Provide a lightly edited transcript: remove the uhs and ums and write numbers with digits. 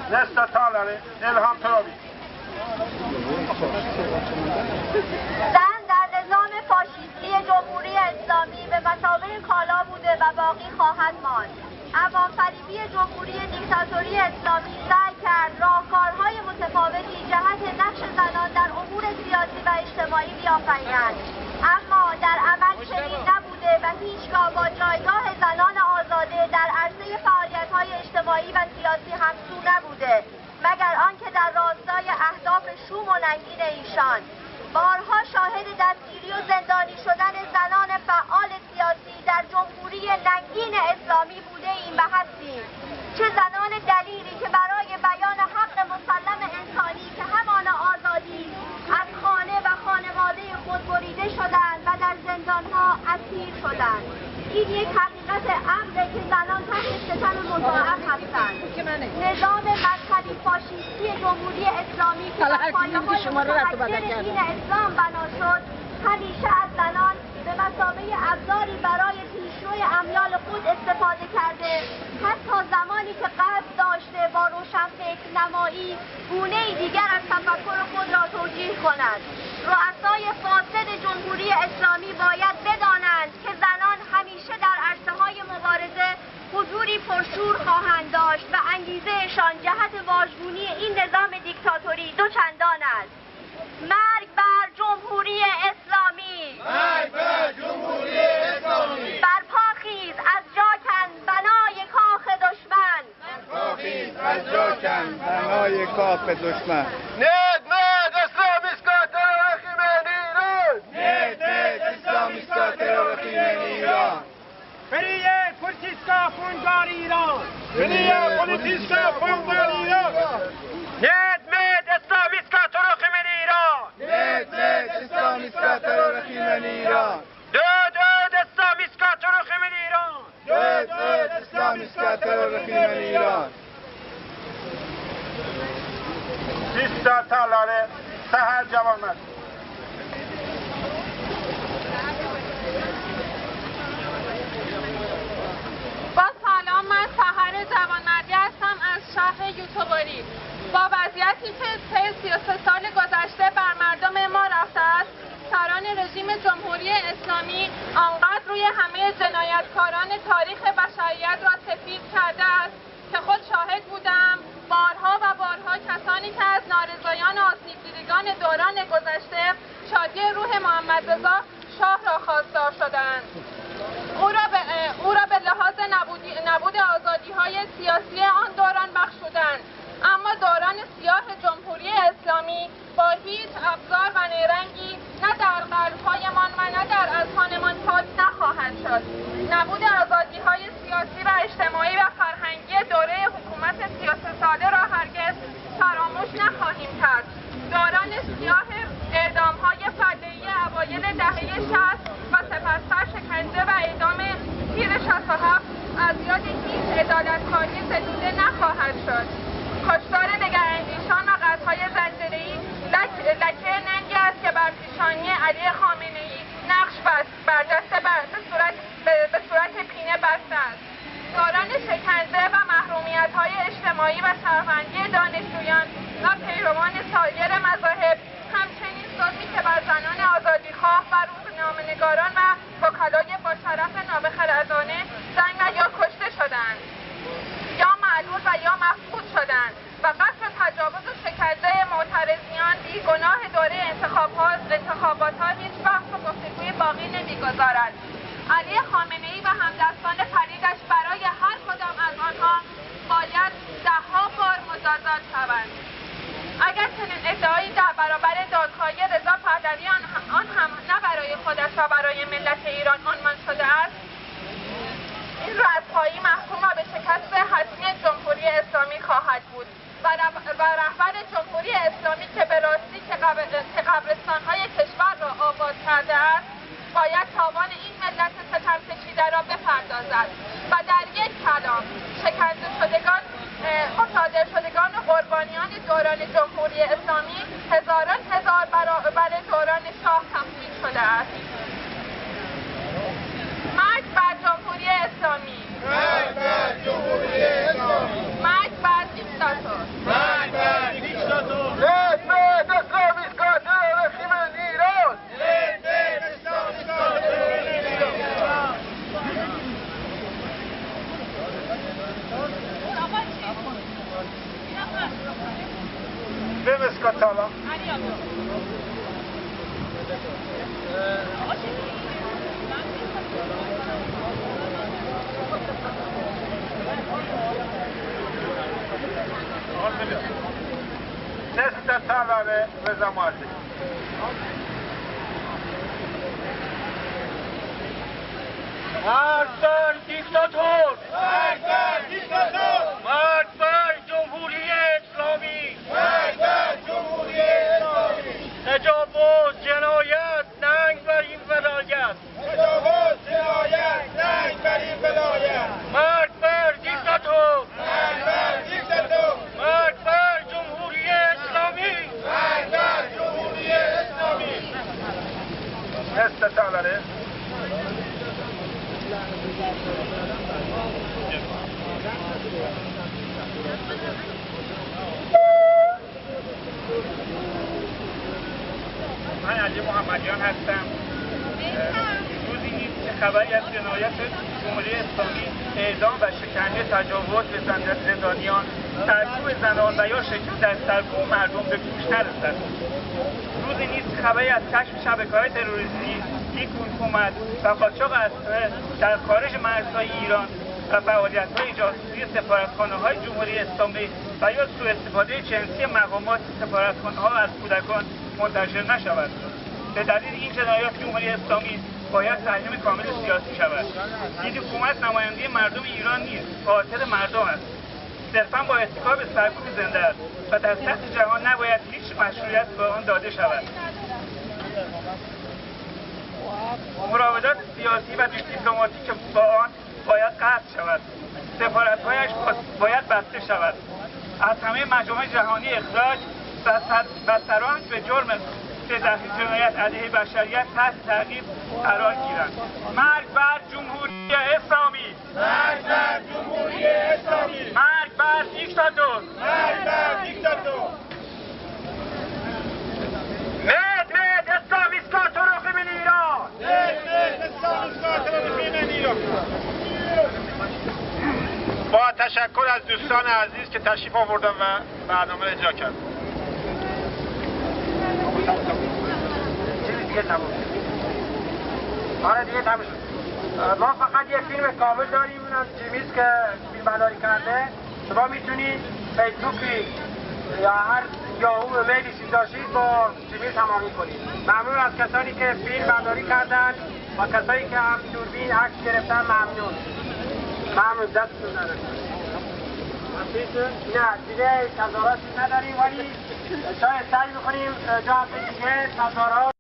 Nästa talare, Elham Tarabi. زن در نظام فاشیستی جمهوری اسلامی به مثابه کالا بوده و باقی خواهد ماند. عوام فریبی جمهوری دیکتاتوری اسلامی سعی کرد راهکارهای متفاوتی جهت نقش زنان در امور سیاسی و اجتماعی بیافرینند، اما در عمل چنین نبوده و هیچگاه با جایگاه زنان آزاده در عرصه فعالیت‌های اجتماعی و سیاسی همسو نبوده، مگر آنکه در راستای اهداف شوم و ننگین ایشان. بارها شاهد دستگیری و زندانی شدن زنان فعال سیاسی در جمهوری ننگین اسلامی بوده ایم و هستیم، چه زنان دلیری که برای بیان حق مسلم انسانی که همان آزادی از خانه و خانواده خود بریده شدند و در زندانها اسیر شدند. این یک حقیقت امره که زنان تحت ستم مضاعف هستند. نظام مذهبی فاشیستی جمهوری اسلامی که بر پایه‌های متفکر دین اسلام بنا شد، همیشه از زنان به مثابه ابزاری برای پیشرو امیال خود استفاده کرده، حتی زمانی که قصد داشته با روشنفکر نمایی گونه‌ای دیگر از تفکر خود را توجیه کند. رؤسای فاسد جمهوری اسلامی باید بدانند که زنان همیشه در عرصه‌های مبارزه حضوری پرشور خواهند داشت و انگیزه‌شان جهت واژگونی این نظام دیکتاتوری دوچندان است. مرگ بر جمهوری اسلامی! مرگ بر جمهوری اسلامی! برپا خیز از جا کن بنای کاخ دشمن! برپا خیز از جا کن بنای کاخ دشمن! Ned, ned, islamiska terrorregimen i Iran! Ned, ned, islamiska terrorregimen i Iran! Frihet politiska fångar i Iran! Frihet politiska fångar i Iran! Ned med islamiska terrorregimen i Iran! Ned, ned, islamiska terrorregimen i Iran! Död, död islamiska terrorregimen i Iran! Död, död, islamiska terrorregimen i Iran! Sista talare, Seher Cavanmaz. با سلام، من سحر جوانمردی هستم از شهر یوتوبری. با وضعیتی که طی 33 سال گذشته بر مردم ما رفته است، سران رژیم جمهوری اسلامی آنقدر روی همه جنایتکاران تاریخ بشریت را سفید کرده است که خود شاهد بودم بارها و بارها کسانی که از نارضایان و آسیب‌دیدگان دوران گذشته شادی روح محمدرضا شاه را خواستار شدند. او را به لحاظ نبود آزادی‌های سیاسی آن دوران بخشودند، اما دوران سیاه جمهوری اسلامی با هیچ ابزار و نیرنگی نه در قلب‌هایمان و نه در اذهانمان پاک نخواهد شد. نبود آزادی‌های سیاسی و اجتماعی و فرهنگی دوره حکومت 33 ساله را هرگز فراموش نخواهیم کرد. دوران سیاه اعدام‌های فرده‌ای اوایل دهه 60 و سپس‌تر شکنجه و اعدام تیر 67 از یاد هیچ عدالتکاری ستوده نخواهد شد. کشتار دگراندیشان و قتل‌های زنجیره‌ای لکه ننگی است که بر پیشانی علی خامنه‌ای نقش برجسته به صورت پینه بسته است. دوران شکنجه و محرومیت‌های اجتماعی و شهروندی دانشجویان و پیروان سایر مذاهب، همچنین ظلمی که بر زنان آزادیخواه و روزنامه‌نگاران و وکلای با شرف نابخردانه زنگ و یا کشته شدند، یا معلول و یا مفقود شدند و قصد تجاوز و شکنجه معترضیان بیگناه دوره انتخابات‌ها هیچ بحث و گفتگوی باقی نمی‌گذارد. علی خامنه‌ای و همدستان فریدش برای هر کدام از آنها باید 10ها بار مجازات شوند. اگر چنین ادعایی در برابر دادخواهی رضا پهلوی آن هم نه برای خودش و برای ملت ایران عنوان شده است، این رأس‌خواهی محکوم به شکست حتمی جمهوری اسلامی خواهد بود و رهبر جمهوری اسلامی که به راستی که قبرستان‌های کشور را آباد کرده است، باید تاوان این ملت ستم کشیده را بپردازد و در یک کلام شکنجه شدگان صادر شدگان و قربانیان دوران جمهوری اسلامی هزاران هزار برابر دوران شاه تفویض شده است. مرگ بر جمهوری اسلامی! مرگ بر جمهوری اسلامی! Polska cała. Nesta cała we zamarzy. مرد بر دیکتاتور! مرد بر دیکتاتور! مرد بر جمهوری اسلامی! مرد بر جمهوری اسلامی! تجاوز، جنایت، ننگ بر این ولایت! تجاوز، جنایت، ننگ بر این ولایت! مرد بر دیکتاتور! مرد بر دیکتاتور! مرد بر جمهوری اسلامی! مرد بر جمهوری اسلامی! Nesta talare. من علی محمدیان هستم. روزی نیست که خبری از جنایت جمهوری اسلامی، اعدام و شکنجه، تجاوز به زندانیان، سرکوب زنان و یا شرکت در سرکوب مردم به گوش نرسد. روزی نیست که خبری از کشف شبکه‌های تروریستی، یک حکومت و قاچاق اسلحه در خارج مرزهای ایران و فعالیت‌های جاسوسی سفارتخانه‌های جمهوری اسلامی و یا سوءاستفاده جنسی مقامات سفارتخانه‌ها از کودکان منتشر نشود. به دلیل این جنایات جمهوری اسلامی باید تحریم کامل سیاسی شود. این حکومت نماینده مردم ایران نیست، قاتل مردم است. صرفاً با اتکا به سرکوب زنده است و در سطح جهان نباید هیچ مشروعیت به آن داده شود. مراودات سیاسی و دیپلماتیک با آن باید قطع شود. سفارت‌هایش باید بسته شود. از همه مجامع جهانی اخراج و سران به جرم جنایت علیه بشریت تحت تعقیب قرار گیرند. مرگ بر جمهوری اسلامی! مرگ بر جمهوری اسلامی! مرگ بر دیکتاتور! مرگ بر دیکتاتور! Med islamiska terrorregimen i Iran! Med islamiska terrorregimen i Iran! با تشکر از دوستان عزیز که تشریف آوردن و برنامه را اجرا کردن. دیگه تموم شد. آره دیگه تموم شد. ما فقط یه فیلم کامل داریم، اونم جیمیز که فیلم برداری کرده. شما میتونید فیسبوکی یا هر یاهو ایمیلی چیز داشتید با جیمیز هماهنگ کنید. ممنون از کسانی که فیلم برداری کردن و کسانی که هم دوربین عکس گرفتن. ممنون دستتون ندارم. نه دیگه تظاهرات نداریم، ولی شاید سعی میکنیم جا دیگه تظاهرات